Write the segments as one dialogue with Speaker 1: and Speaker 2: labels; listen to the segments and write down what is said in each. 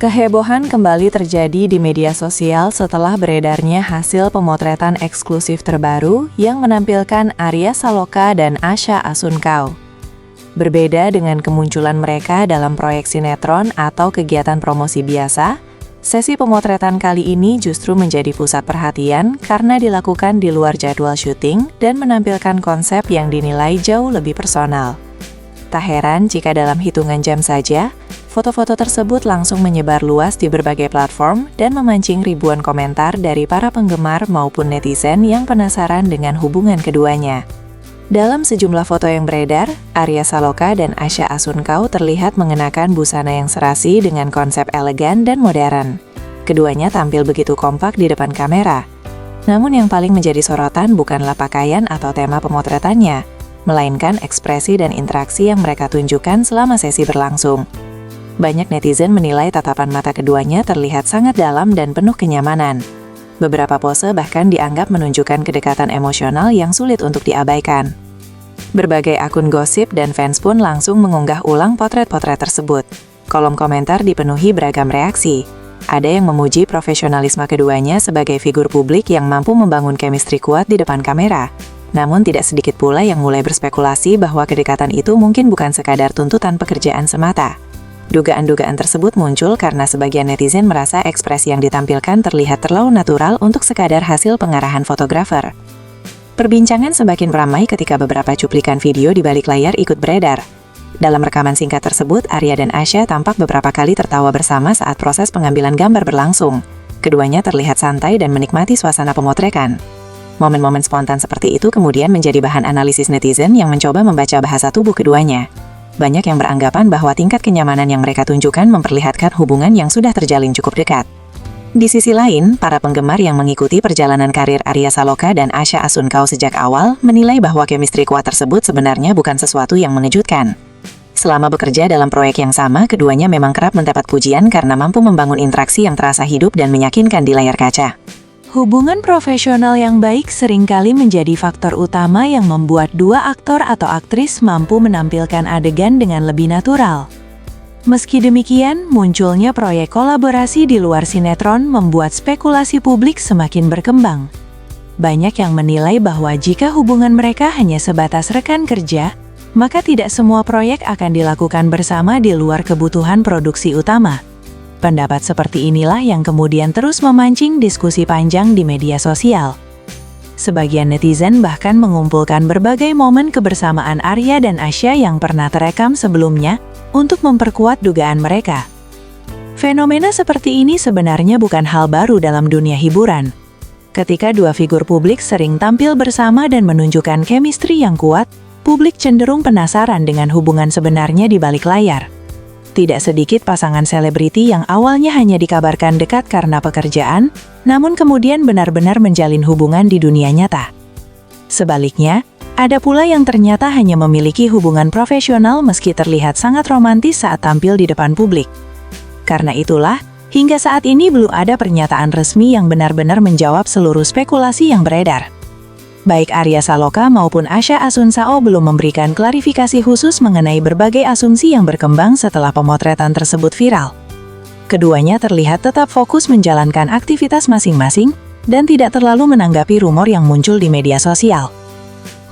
Speaker 1: Kehebohan kembali terjadi di media sosial setelah beredarnya hasil pemotretan eksklusif terbaru yang menampilkan Arya Saloka dan Asha Asunkau. Berbeda dengan kemunculan mereka dalam proyek sinetron atau kegiatan promosi biasa, sesi pemotretan kali ini justru menjadi pusat perhatian karena dilakukan di luar jadwal syuting dan menampilkan konsep yang dinilai jauh lebih personal. Tak heran jika dalam hitungan jam saja, foto-foto tersebut langsung menyebar luas di berbagai platform dan memancing ribuan komentar dari para penggemar maupun netizen yang penasaran dengan hubungan keduanya. Dalam sejumlah foto yang beredar, Arya Saloka dan Asha Asunkau terlihat mengenakan busana yang serasi dengan konsep elegan dan modern. Keduanya tampil begitu kompak di depan kamera. Namun yang paling menjadi sorotan bukanlah pakaian atau tema pemotretannya, melainkan ekspresi dan interaksi yang mereka tunjukkan selama sesi berlangsung. Banyak netizen menilai tatapan mata keduanya terlihat sangat dalam dan penuh kenyamanan. Beberapa pose bahkan dianggap menunjukkan kedekatan emosional yang sulit untuk diabaikan. Berbagai akun gosip dan fans pun langsung mengunggah ulang potret-potret tersebut. Kolom komentar dipenuhi beragam reaksi. Ada yang memuji profesionalisme keduanya sebagai figur publik yang mampu membangun chemistry kuat di depan kamera. Namun tidak sedikit pula yang mulai berspekulasi bahwa kedekatan itu mungkin bukan sekadar tuntutan pekerjaan semata. Dugaan-dugaan tersebut muncul karena sebagian netizen merasa ekspresi yang ditampilkan terlihat terlalu natural untuk sekadar hasil pengarahan fotografer. Perbincangan semakin ramai ketika beberapa cuplikan video di balik layar ikut beredar. Dalam rekaman singkat tersebut, Arya dan Asha tampak beberapa kali tertawa bersama saat proses pengambilan gambar berlangsung. Keduanya terlihat santai dan menikmati suasana pemotretan. Momen-momen spontan seperti itu kemudian menjadi bahan analisis netizen yang mencoba membaca bahasa tubuh keduanya. Banyak yang beranggapan bahwa tingkat kenyamanan yang mereka tunjukkan memperlihatkan hubungan yang sudah terjalin cukup dekat. Di sisi lain, para penggemar yang mengikuti perjalanan karir Arya Saloka dan Asha Asunkau sejak awal menilai bahwa chemistry kuat tersebut sebenarnya bukan sesuatu yang mengejutkan. Selama bekerja dalam proyek yang sama, keduanya memang kerap mendapat pujian karena mampu membangun interaksi yang terasa hidup dan meyakinkan di layar kaca.
Speaker 2: Hubungan profesional yang baik seringkali menjadi faktor utama yang membuat dua aktor atau aktris mampu menampilkan adegan dengan lebih natural. Meski demikian, munculnya proyek kolaborasi di luar sinetron membuat spekulasi publik semakin berkembang. Banyak yang menilai bahwa jika hubungan mereka hanya sebatas rekan kerja, maka tidak semua proyek akan dilakukan bersama di luar kebutuhan produksi utama. Pendapat seperti inilah yang kemudian terus memancing diskusi panjang di media sosial. Sebagian netizen bahkan mengumpulkan berbagai momen kebersamaan Arya dan Asha yang pernah terekam sebelumnya untuk memperkuat dugaan mereka. Fenomena seperti ini sebenarnya bukan hal baru dalam dunia hiburan. Ketika dua figur publik sering tampil bersama dan menunjukkan chemistry yang kuat, publik cenderung penasaran dengan hubungan sebenarnya di balik layar. Tidak sedikit pasangan selebriti yang awalnya hanya dikabarkan dekat karena pekerjaan, namun kemudian benar-benar menjalin hubungan di dunia nyata. Sebaliknya, ada pula yang ternyata hanya memiliki hubungan profesional meski terlihat sangat romantis saat tampil di depan publik. Karena itulah, hingga saat ini belum ada pernyataan resmi yang benar-benar menjawab seluruh spekulasi yang beredar. Baik Arya Saloka maupun Asha Asunkau belum memberikan klarifikasi khusus mengenai berbagai asumsi yang berkembang setelah pemotretan tersebut viral. Keduanya terlihat tetap fokus menjalankan aktivitas masing-masing dan tidak terlalu menanggapi rumor yang muncul di media sosial.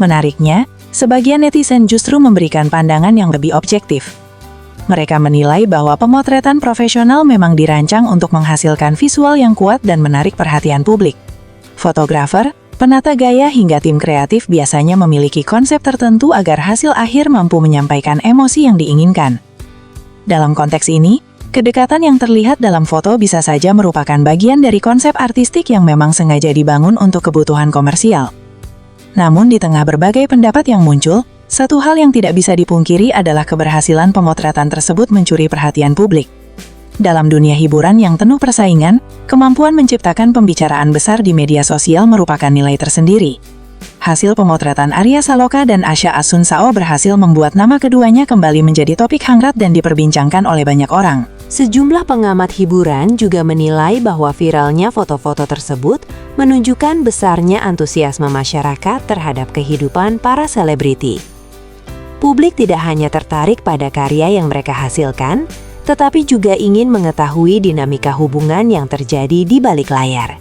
Speaker 2: Menariknya, sebagian netizen justru memberikan pandangan yang lebih objektif. Mereka menilai bahwa pemotretan profesional memang dirancang untuk menghasilkan visual yang kuat dan menarik perhatian publik. Fotografer, penata gaya hingga tim kreatif biasanya memiliki konsep tertentu agar hasil akhir mampu menyampaikan emosi yang diinginkan. Dalam konteks ini, kedekatan yang terlihat dalam foto bisa saja merupakan bagian dari konsep artistik yang memang sengaja dibangun untuk kebutuhan komersial. Namun di tengah berbagai pendapat yang muncul, satu hal yang tidak bisa dipungkiri adalah keberhasilan pemotretan tersebut mencuri perhatian publik. Dalam dunia hiburan yang penuh persaingan, kemampuan menciptakan pembicaraan besar di media sosial merupakan nilai tersendiri. Hasil pemotretan Arya Saloka dan Asha Asunkau berhasil membuat nama keduanya kembali menjadi topik hangat dan diperbincangkan oleh banyak orang.
Speaker 1: Sejumlah pengamat hiburan juga menilai bahwa viralnya foto-foto tersebut menunjukkan besarnya antusiasme masyarakat terhadap kehidupan para selebriti. Publik tidak hanya tertarik pada karya yang mereka hasilkan,
Speaker 2: tetapi juga ingin mengetahui dinamika hubungan yang terjadi di balik layar.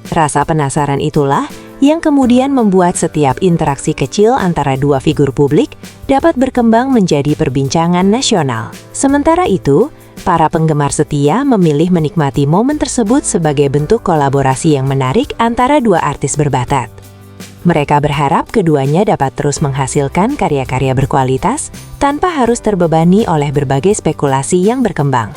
Speaker 2: Rasa penasaran itulah yang kemudian membuat setiap interaksi kecil antara dua figur publik dapat berkembang menjadi perbincangan nasional. Sementara itu, para penggemar setia memilih menikmati momen tersebut sebagai bentuk kolaborasi yang menarik antara dua artis berbakat. Mereka berharap keduanya dapat terus menghasilkan karya-karya berkualitas tanpa harus terbebani oleh berbagai spekulasi yang berkembang.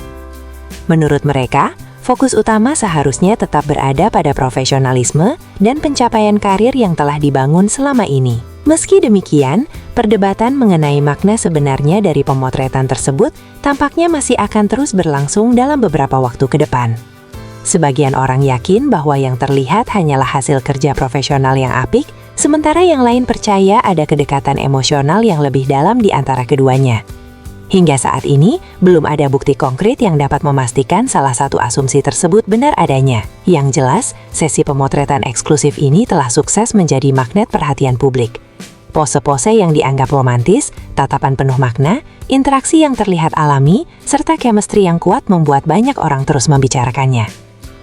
Speaker 2: Menurut mereka, fokus utama seharusnya tetap berada pada profesionalisme dan pencapaian karir yang telah dibangun selama ini. Meski demikian, perdebatan mengenai makna sebenarnya dari pemotretan tersebut tampaknya masih akan terus berlangsung dalam beberapa waktu ke depan. Sebagian orang yakin bahwa yang terlihat hanyalah hasil kerja profesional yang apik, sementara yang lain percaya ada kedekatan emosional yang lebih dalam di antara keduanya. Hingga saat ini, belum ada bukti konkret yang dapat memastikan salah satu asumsi tersebut benar adanya. Yang jelas, sesi pemotretan eksklusif ini telah sukses menjadi magnet perhatian publik. Pose-pose yang dianggap romantis, tatapan penuh makna, interaksi yang terlihat alami, serta chemistry yang kuat membuat banyak orang terus membicarakannya.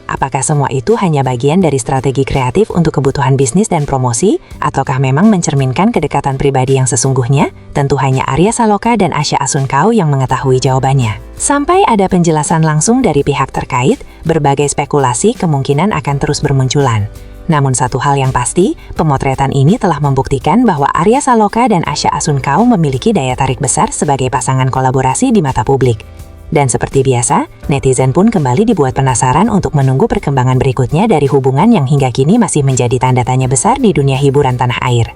Speaker 2: Apakah semua itu hanya bagian dari strategi kreatif untuk kebutuhan bisnis dan promosi, ataukah memang mencerminkan kedekatan pribadi yang sesungguhnya? Tentu hanya Arya Saloka dan Asha Asunkau yang mengetahui jawabannya. Sampai ada penjelasan langsung dari pihak terkait, berbagai spekulasi kemungkinan akan terus bermunculan. Namun satu hal yang pasti, pemotretan ini telah membuktikan bahwa Arya Saloka dan Asha Asunkau memiliki daya tarik besar sebagai pasangan kolaborasi di mata publik. Dan seperti biasa, netizen pun kembali dibuat penasaran untuk menunggu perkembangan berikutnya dari hubungan yang hingga kini masih menjadi tanda tanya besar di dunia hiburan tanah air.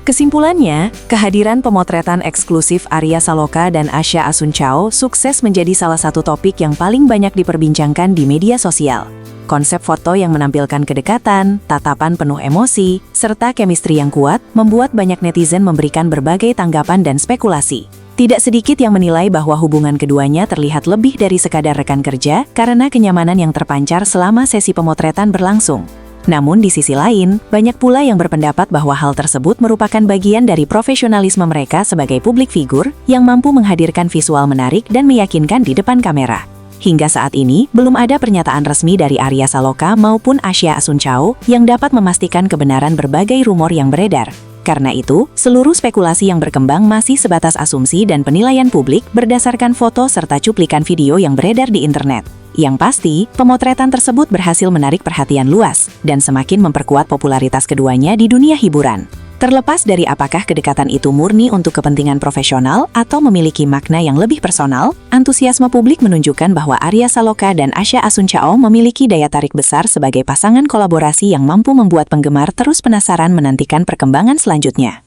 Speaker 1: Kesimpulannya, kehadiran pemotretan eksklusif Arya Saloka dan Asha Asunkau sukses menjadi salah satu topik yang paling banyak diperbincangkan di media sosial. Konsep foto yang menampilkan kedekatan, tatapan penuh emosi, serta chemistry yang kuat membuat banyak netizen memberikan berbagai tanggapan dan spekulasi. Tidak sedikit yang menilai bahwa hubungan keduanya terlihat lebih dari sekadar rekan kerja karena kenyamanan yang terpancar selama sesi pemotretan berlangsung. Namun di sisi lain, banyak pula yang berpendapat bahwa hal tersebut merupakan bagian dari profesionalisme mereka sebagai publik figur yang mampu menghadirkan visual menarik dan meyakinkan di depan kamera. Hingga saat ini, belum ada pernyataan resmi dari Arya Saloka maupun Asha Asunkau yang dapat memastikan kebenaran berbagai rumor yang beredar. Karena itu, seluruh spekulasi yang berkembang masih sebatas asumsi dan penilaian publik berdasarkan foto serta cuplikan video yang beredar di internet. Yang pasti, pemotretan tersebut berhasil menarik perhatian luas dan semakin memperkuat popularitas keduanya di dunia hiburan. Terlepas dari apakah kedekatan itu murni untuk kepentingan profesional atau memiliki makna yang lebih personal, antusiasme publik menunjukkan bahwa Arya Saloka dan Asha Asunkau memiliki daya tarik besar sebagai pasangan kolaborasi yang mampu membuat penggemar terus penasaran menantikan perkembangan selanjutnya.